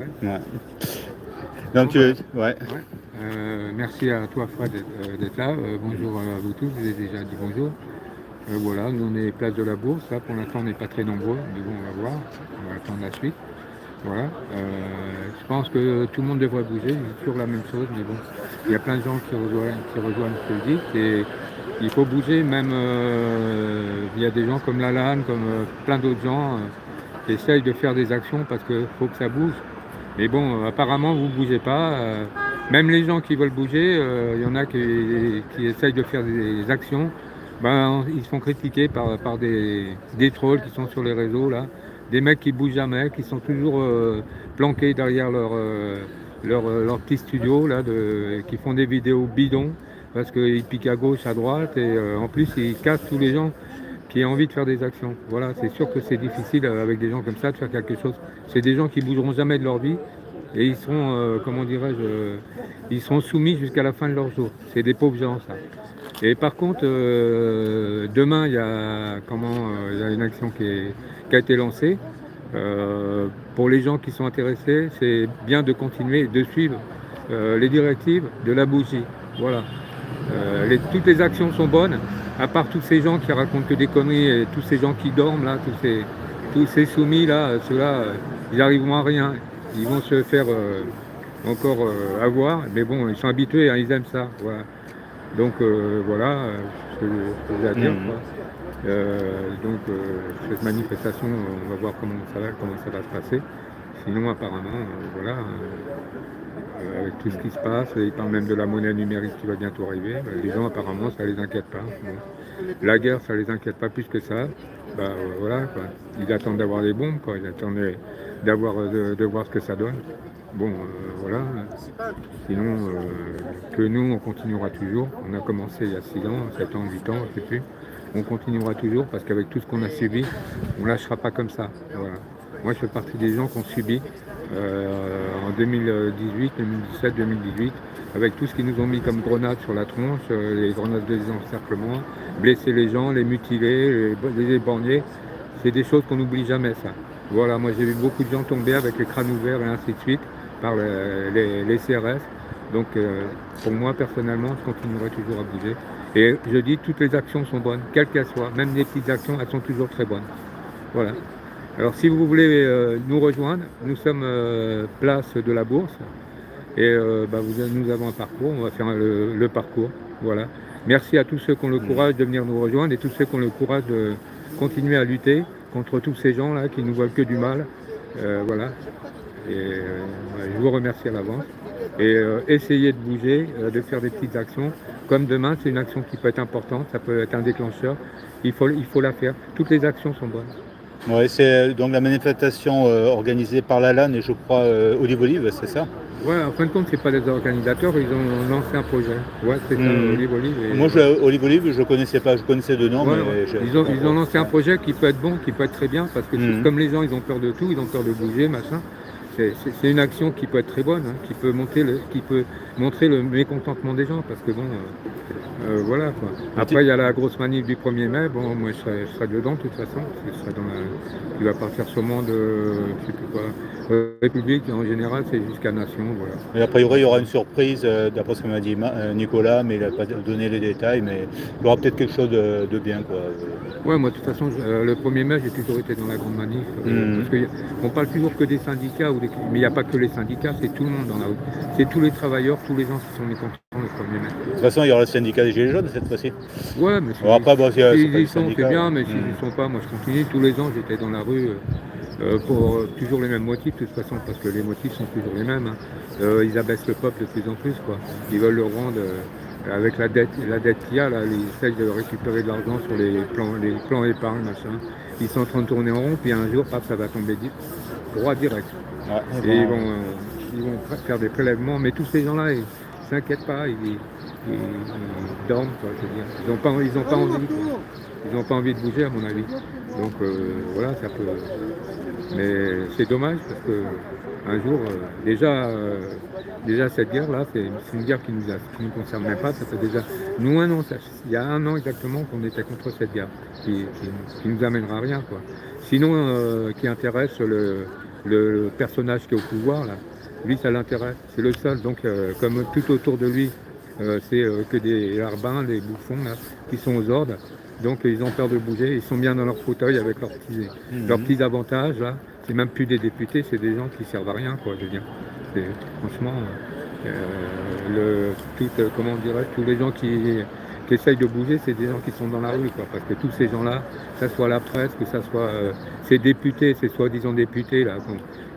Ouais. Bon, Donc, bah, ouais. ouais. Merci à toi, Fred, d'être là. Bonjour à vous tous, je vous ai déjà dit bonjour. Voilà, nous on est place de la Bourse. Là, pour l'instant, on n'est pas très nombreux, mais bon, on va voir. On va attendre la suite. Voilà. Je pense que tout le monde devrait bouger. C'est toujours la même chose, mais bon, il y a plein de gens qui rejoignent ce que je dis. Il faut bouger, même il y a des gens comme Lalanne, comme plein d'autres gens qui essayent de faire des actions parce qu'il faut que ça bouge. Mais bon, apparemment, vous ne bougez pas. Même les gens qui veulent bouger, il y en a qui essayent de faire des actions. Ben, ils se font critiquer par des trolls qui sont sur les réseaux, là. Des mecs qui bougent jamais, qui sont toujours planqués derrière leur petit studio, là, qui font des vidéos bidons, parce qu'ils piquent à gauche, à droite, et en plus, ils cassent tous les gens qui ont envie de faire des actions. Voilà, c'est sûr que c'est difficile avec des gens comme ça de faire quelque chose. C'est des gens qui bougeront jamais de leur vie et ils seront, comment dirais-je, ils seront soumis jusqu'à la fin de leur jour. C'est des pauvres gens, ça. Et par contre, demain, il y a une action qui a été lancée. Pour les gens qui sont intéressés, c'est bien de continuer de suivre les directives de la bougie. Voilà. Toutes les actions sont bonnes, à part tous ces gens qui racontent que des conneries et tous ces gens qui dorment là, tous ces soumis là, ceux-là, ils n'arriveront à rien. Ils vont se faire encore avoir, mais bon, ils sont habitués, hein, ils aiment ça. Voilà. Donc voilà ce que j'ai à dire, Mhm. quoi. Cette manifestation, on va voir comment ça va se passer. Sinon, apparemment, voilà. Avec tout ce qui se passe, ils parlent même de la monnaie numérique qui va bientôt arriver. Les gens apparemment ça les inquiète pas. Bon. La guerre ça les inquiète pas plus que ça. Voilà quoi. Ils attendent d'avoir des bombes quoi. Ils attendent de voir ce que ça donne. Bon voilà. Sinon que nous on continuera toujours. On a commencé il y a 6 ans, 7 ans, 8 ans, je sais plus. On continuera toujours parce qu'avec tout ce qu'on a subi, on ne lâchera pas comme ça. Voilà. Moi, je fais partie des gens qui ont subi en 2018, 2017, 2018, avec tout ce qu'ils nous ont mis comme grenades sur la tronche, les grenades de désencerclement, blesser les gens, les mutiler, les éborgner. C'est des choses qu'on n'oublie jamais, ça. Voilà, moi j'ai vu beaucoup de gens tomber avec les crânes ouverts et ainsi de suite par les CRS. Donc pour moi personnellement, je continuerai toujours à bouger. Et je dis toutes les actions sont bonnes, quelles qu'elles soient, même les petites actions, elles sont toujours très bonnes. Voilà. Alors si vous voulez nous rejoindre, nous sommes place de la Bourse et nous avons un parcours, on va faire le parcours. Voilà. Merci à tous ceux qui ont le Mhm. courage de venir nous rejoindre et tous ceux qui ont le courage de continuer à lutter contre tous ces gens-là qui nous veulent que du mal. Voilà. Et je vous remercie à l'avance. Et essayez de bouger, de faire des petites actions. Comme demain, c'est une action qui peut être importante, ça peut être un déclencheur. Il faut la faire. Toutes les actions sont bonnes. Ouais, c'est donc la manifestation organisée par la LAN et je crois Olive Olive, c'est ça? Ouais, en fin de compte, c'est pas des organisateurs, ils ont lancé un projet. Ouais, c'est ça, Mhm. Olive Olive. Moi, Ouais. Olive Olive, je connaissais pas, je connaissais de nom, Ouais, ouais. mais Ils ont lancé un projet qui peut être bon, qui peut être très bien, parce que Mhm. comme les gens, ils ont peur de tout, ils ont peur de bouger, machin. C'est une action qui peut être très bonne, hein, qui peut montrer le mécontentement des gens, parce que bon, voilà quoi. Mais tu- Après, il y a la grosse manif du 1er mai. Bon, moi, je serai dedans de toute façon. Je serai il va partir sûrement je sais plus quoi. République, en général, c'est jusqu'à Nation, voilà. mais a priori, il y Donc, aura une surprise, d'après ce que m'a dit Nicolas, mais il n'a pas donné les détails, mais il y aura peut-être quelque chose de bien, quoi. ouais, moi, de toute façon, le 1er mai, j'ai toujours été dans la grande manif. Parce Mhm. qu'on parle toujours que des syndicats, mais il n'y a pas que les syndicats, c'est tout le monde dans la rue. C'est tous les travailleurs, tous les gens qui sont mécontents le 1er mai. De toute façon, il y aura le syndicat des Gilets jaunes cette fois-ci. Ouais, mais Alors après, bon, c'est s'ils pas y du sont, c'est syndicat. bien, mais s'ils Mhm. y sont pas, moi je continue. Tous les ans, j'étais dans la rue pour toujours les mêmes motifs, de toute façon, parce que les motifs sont toujours les mêmes, hein. Ils abaissent le peuple de plus en plus, quoi. Ils veulent le rendre avec la dette qu'il y a, là, ils essayent de récupérer de l'argent sur les plans épargne, machin. Ils sont en train de tourner en rond, puis un jour, paf, ça va tomber droit direct. Ouais, mais Et bon, ils vont faire des prélèvements, mais tous ces gens-là, ils s'inquiètent pas, ils dorment, quoi, je veux dire. Ils ont pas envie, quoi. Ils n'ont pas envie de bouger, à mon avis. Donc voilà, ça peut. Mais c'est dommage parce que un jour, déjà cette guerre-là, c'est une guerre qui nous concerne même pas. Ça fait déjà nous un an, il y a un an exactement qu'on était contre cette guerre, qui nous amènera à rien, quoi. Sinon, qui intéresse le personnage qui est au pouvoir, là, lui, ça l'intéresse. C'est le seul. Donc, comme tout autour de lui, c'est que des larbins, des bouffons, là, qui sont aux ordres. Donc, ils ont peur de bouger. Ils sont bien dans leur fauteuil avec leurs petits avantages, là. C'est même plus des députés, c'est des gens qui servent à rien, quoi, je veux dire. Franchement, comment dirais tous les gens qui essayent de bouger, c'est des gens qui sont dans la rue, quoi, parce que tous ces gens-là, que ce soit la presse, que ce soit ces députés, ces soi-disant députés, là,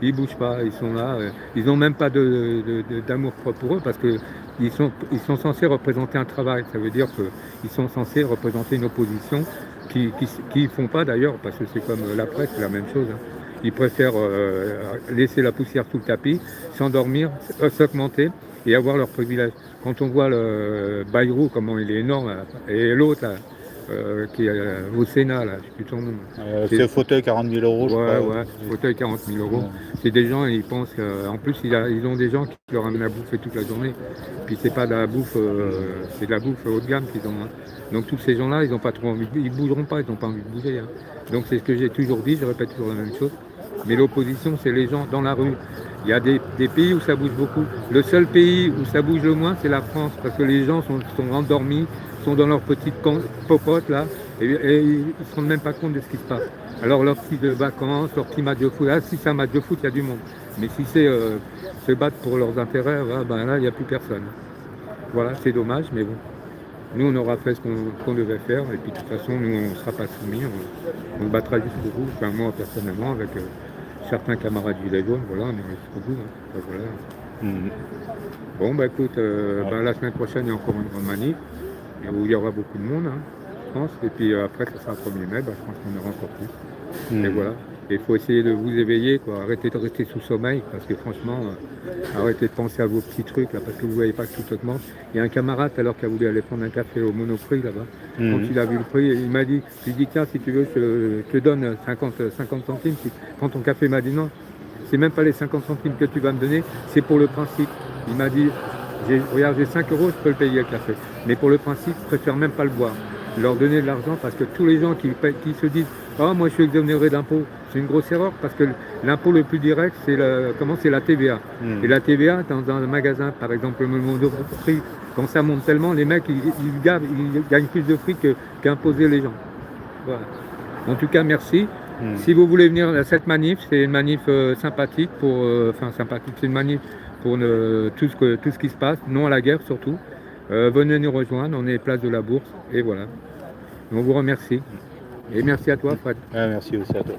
ils ne bougent pas, ils sont là, ils n'ont même pas d'amour propre pour eux, parce qu'ils sont censés représenter un travail, ça veut dire qu'ils sont censés représenter une opposition qui font pas d'ailleurs, parce que c'est comme la presse, c'est la même chose, hein. Ils préfèrent laisser la poussière sous le tapis, s'endormir, s'augmenter et avoir leurs privilèges. Quand on voit le Bayrou, comment il est énorme, là, et l'autre, là, qui est au Sénat, là, je sais plus son nom. C'est fauteuil 40 000 euros, je crois. Ouais, fauteuil 40 000 euros. Ouais. C'est des gens, ils pensent qu'en plus, ils ont des gens qui leur amènent à bouffer toute la journée. Puis c'est pas de la bouffe, c'est de la bouffe haut de gamme qu'ils ont. Hein. Donc tous ces gens-là, ils n'ont pas trop envie, ils bougeront pas, ils n'ont pas envie de bouger. Hein. Donc c'est ce que j'ai toujours dit, je répète toujours la même chose. Mais l'opposition, c'est les gens dans la rue. Il y a des pays où ça bouge beaucoup. Le seul pays où ça bouge le moins, c'est la France, parce que les gens sont endormis, sont dans leur petite popote là, et ils ne se rendent même pas compte de ce qui se passe. Alors leur petit de vacances, leur petit match de foot, là, si c'est un match de foot, il y a du monde. Mais si c'est se battre pour leurs intérêts, là, il n'y a plus personne. Voilà, c'est dommage, mais bon. Nous, on aura fait ce qu'on devait faire, et puis de toute façon, nous, on ne sera pas soumis, on se battra jusqu'au bout. Enfin, moi, personnellement, avec certains camarades du Gilets jaunes, voilà, on est jusqu'au bout. Hein. Voilà. Bon, bah écoute, la semaine prochaine, il y a encore une grande manif, où il y aura beaucoup de monde, hein, je pense, et puis après, ça sera le 1er mai, je pense qu'on aura encore plus. Et voilà. Il faut essayer de vous éveiller, quoi. Arrêtez de rester sous sommeil, parce que franchement, arrêtez de penser à vos petits trucs, là, parce que vous ne voyez pas que tout augmente. Il y a un camarade, alors qui a voulu aller prendre un café au Monoprix, là-bas, quand il a vu le prix, il m'a dit, je lui ai dit, tiens, si tu veux, je te donne 50 centimes. Quand ton café m'a dit non, c'est même pas les 50 centimes que tu vas me donner, c'est pour le principe. Il m'a dit, regarde, j'ai 5 euros, je peux le payer le café. Mais pour le principe, je préfère même pas le boire. Leur donner de l'argent, parce que tous les gens qui se disent oh, moi je suis exonéré d'impôts, c'est une grosse erreur, parce que l'impôt le plus direct, c'est la TVA. Et la TVA, dans un magasin, par exemple le Monoprix, quand ça monte tellement, les mecs ils gagnent plus de fric qu'imposer les gens. Voilà. En tout cas, merci. Si vous voulez venir à cette manif, c'est une manif sympathique, c'est une manif pour tout ce qui se passe, non à la guerre surtout. Venez nous rejoindre, on est place de la Bourse, et voilà. On vous remercie. Et merci à toi, Fred. Merci aussi à toi.